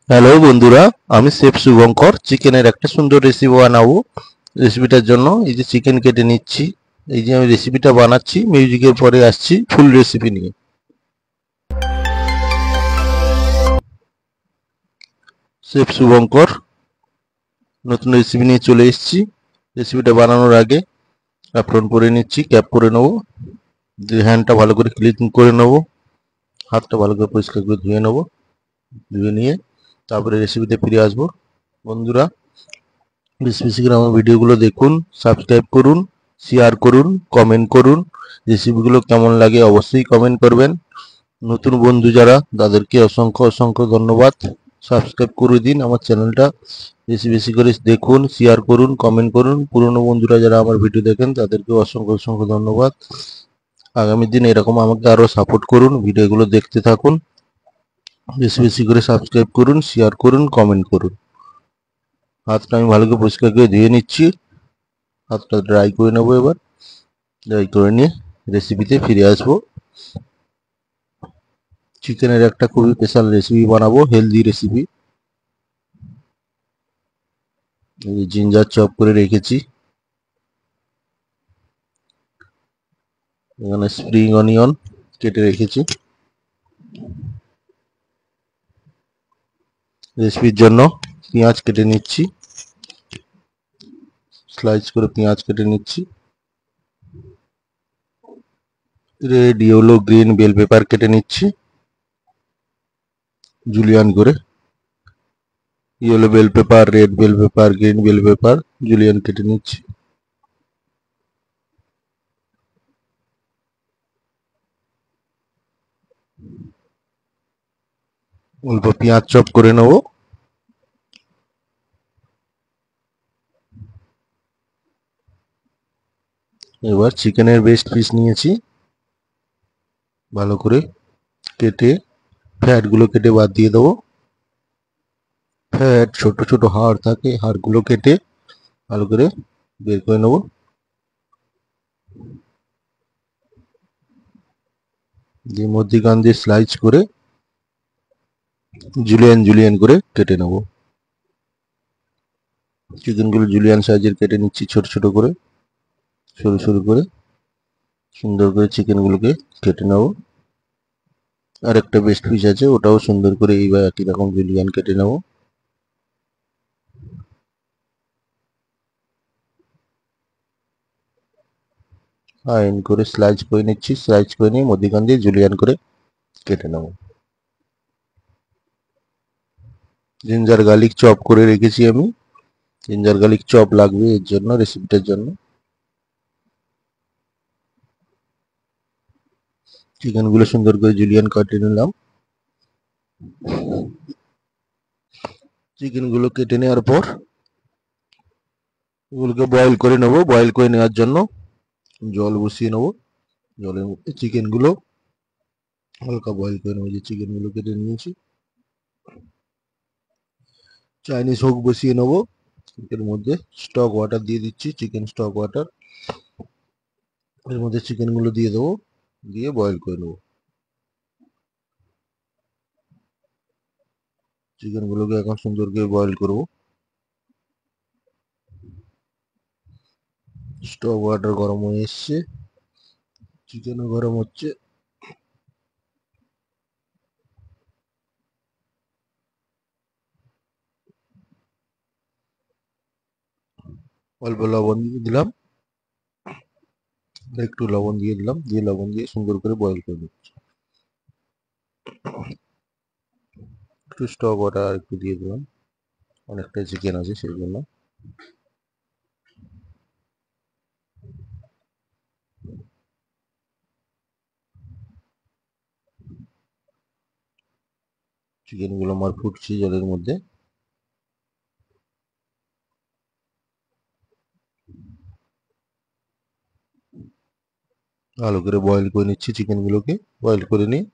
Hello বন্ধুরা, আমি chef Shubhankar চিকেনের একটা সুন্দর রেসিপি বানাবো। রেসিপিটার জন্য এই যে চিকেন কেটে নিচ্ছি। এই যে আমি রেসিপিটা বানাচ্ছি, মিউজিকের পরে আসছি ফুল রেসিপি নিয়ে। শেফ শুভঙ্কর নতুন রেসিপি নিয়ে চলে এসেছি। রেসিপিটা বানানোর আগে অ্যাপ্রন করে নিচ্ছি, ক্যাপ করে নেবো, দিয়ে হ্যান্ডটা ভালো করে ক্লিন করে নেবো, হাতটা ভালো করে পরিষ্কার করে ধুয়ে নেবো। ধুয়ে নিয়ে তারপরে রেসিপিতে ফিরে আসবো। বন্ধুরা, বেশি বেশি করে আমার ভিডিওগুলো দেখুন, সাবস্ক্রাইব করুন, শেয়ার করুন, কমেন্ট করুন। রেসিপিগুলো কেমন লাগে অবশ্যই কমেন্ট করবেন। নতুন বন্ধু যারা তাদেরকে অসংখ্য অসংখ্য ধন্যবাদ। সাবস্ক্রাইব করে দিন আমার চ্যানেলটা। বেশি বেশি করে দেখুন, শেয়ার করুন, কমেন্ট করুন। পুরনো বন্ধুরা যারা আমার ভিডিও দেখেন তাদেরকে অসংখ্য অসংখ্য ধন্যবাদ। আগামী দিন এরকম আমাকে আরও সাপোর্ট করুন, ভিডিওগুলো দেখতে থাকুন। বেশি বেশি করে সাবস্ক্রাইব করুন, শেয়ার করুন, কমেন্ট করুন। হাতটা আমি ভালো করে পরিষ্কার করে ধুয়ে নিচ্ছি। হাতটা ড্রাই করে নেবো এবার। ড্রাই করে নিয়ে রেসিপিতে ফিরে আসবো। চিকেনের একটা খুবই স্পেশাল রেসিপি বানাবো, হেলদি রেসিপি। জিঞ্জার চপ করে রেখেছি, এখানে স্প্রিং অনিয়ন কেটে রেখেছি। রেসিপির জন্য পেঁয়াজ কেটে নিচ্ছি, স্লাইস করে পেঁয়াজ কেটে নিচ্ছি। Red, yellow, green bell pepper কেটে নিচ্ছি জুলিয়ান করে। Yellow bell pepper, red bell pepper, green bell pepper julienne কেটে নিচ্ছি। অল্প পেঁয়াজ চপ করে নেব। এবার চিকেনের বেস্ট পিস নিয়েছি, ভালো করে কেটে ফ্যাটগুলো কেটে বাদ দিয়ে দেবো। ফ্যাট ছোট ছোট হাড় থাকে, হাড়গুলো কেটে ভালো করে বের করে নেবো। দিয়ে মধ্যিখান দিয়ে স্লাইস করে জুলিয়ান জুলিয়ান করে কেটে নেবো। চিকেনগুলো জুলিয়ান সাইজের কেটে নিচ্ছি, ছোট ছোট করে, সরু সরু করে। সুন্দর করে চিকেনগুলোকে কেটে নেবো। আর একটা বেস্ট পিস আছে, ওটাও সুন্দর করে এইবার একই রকম জুলিয়ান কেটে নেবো। ফাইন করে স্লাইস করে নিচ্ছি, স্লাইস করে নিয়ে মধ্যিখান দিয়ে জুলিয়ান করে কেটে নেবো। জিঞ্জার গার্লিক চপ করে রেখেছি আমি। জিঞ্জার গার্লিক চপ লাগবে এর জন্য, রেসিপিটার জন্য। চিকেনগুলো সুন্দর করে জুলিয়ান কেটে নিলাম। চিকেনগুলো কেটে নেওয়ার পর এগুলোকে বয়েল করে নেবো। বয়েল করে নেওয়ার জন্য জল বসিয়ে নেবো। জলের মধ্যে চিকেনগুলো হালকা বয়েল করে নেবো। যে চিকেনগুলো কেটে নিয়েছি, চাইনিজ হুক বসিয়ে নেবো। এর মধ্যে স্টক ওয়াটার দিয়ে দিচ্ছি, চিকেন স্টক ওয়াটার। এর মধ্যে চিকেনগুলো দিয়ে দেবো, দিয়ে বয়েল করে নেবো। চিকেনগুলোকে এখন সুন্দর করে বয়েল করবো। স্টক ওয়াটার গরম হয়ে এসছে, চিকেনও গরম হচ্ছে। অল্প লবণ দিয়ে দিলাম, একটু লবণ দিয়ে দিলাম, দিয়ে লবণ দিয়ে সুন্দর করে বয়েল করে নিচ্ছি। একটু স্টক ওয়াটার একটু দিয়ে দিলাম, অনেকটাই চিকেন আছে সেই জন্য। চিকেনগুলো আমার ফুটছে জলের মধ্যে। ভালো করে বয়েল করে নিচ্ছি চিকেনগুলোকে। বয়েল করে নিয়ে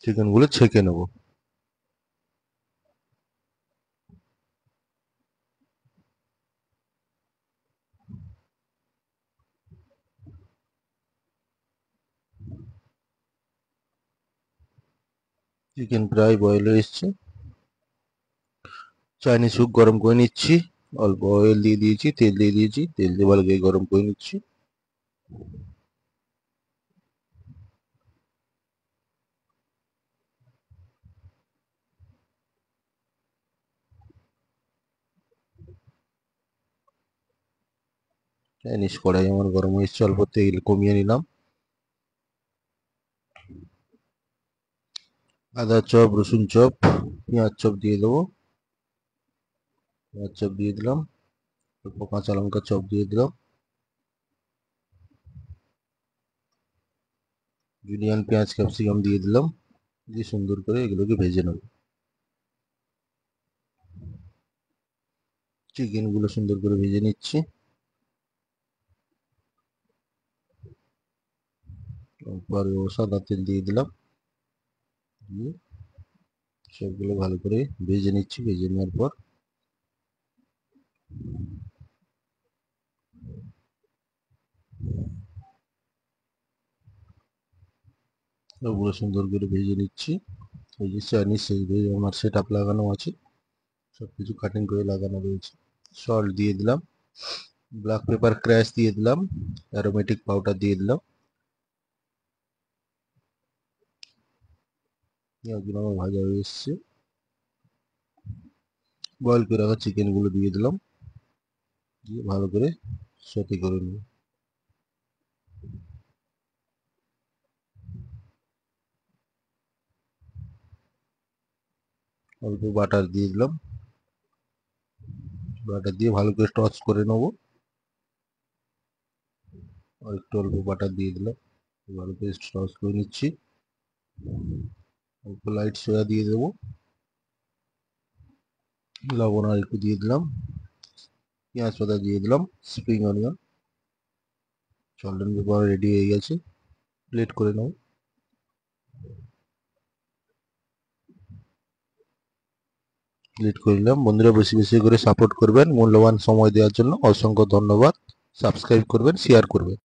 চিকেনগুলো ছেঁকে নেবো। চিকেন প্রায় বয়েল হয়ে এসছে। চাইনিজ হুক গরম করে নিচ্ছি। অল্প অয়েল দিয়ে দিয়েছি, তেল দিয়ে দিয়েছি, তেল দিয়ে ভালো করে গরম করে নিচ্ছি। চাইনিজ কড়াই আমার গরম হয়ে এসছে, অল্প তেল কমিয়ে নিলাম। আদা চপ, রসুন চপ, পেঁয়াজ চপ দিয়ে দেবো। পেঁয়াজ চপ দিয়ে দিলাম, অল্প কাঁচা লঙ্কা চপ দিয়ে দিলাম, জুলিয়ান পেঁয়াজ ক্যাপসিকাম দিয়ে দিলাম। দিয়ে সুন্দর করে এগুলোকে ভেজে নেব। চিকেন গুলো সুন্দর করে ভেজে নিচ্ছি। তারপরে সাদা তেল দিয়ে দিলাম, দিয়ে সবগুলো ভালো করে ভেজে নিচ্ছি। ভেজে নেওয়ার পর সবগুলো সুন্দর করে ভেজে নিচ্ছি। এই যে চাইনিজ সেই আমার সেট আপ লাগানো আছে, সবকিছু কাটিং করে লাগানো রয়েছে। সল্ট দিয়ে দিলাম, ব্ল্যাক পেপার ক্র্যাশ দিয়ে দিলাম, অ্যারোমেটিক পাউডার দিয়ে দিলাম। পেঁয়াজগুলো আমার ভাজা হয়ে এসছে। বয়েল করে রাখা চিকেন গুলো দিয়ে দিলাম, দিয়ে ভালো করে সতে করে নেব। অল্প বাটার দিয়ে দিলাম, বাটার দিয়ে ভালো করে টস করে নেবো। আর একটু অল্প বাটার দিয়ে দিলাম, ভালো করে টস করে নিচ্ছি। অল্প লাইট সোয়া দিয়ে দেবো, লবণ আর একটু দিয়ে দিলাম, পেঁয়াজ পাতা দিয়ে দিলাম, spring onion. Salt and pepper ready হয়ে গেছে, প্লেট করে নেব। প্লেট করে নিলাম। বন্ধুরা বেশি বেশি করে সাপোর্ট করবেন, মূল্যবান সময় দেওয়ার জন্য অসংখ্য ধন্যবাদ। সাবস্ক্রাইব করবেন, শেয়ার করবেন।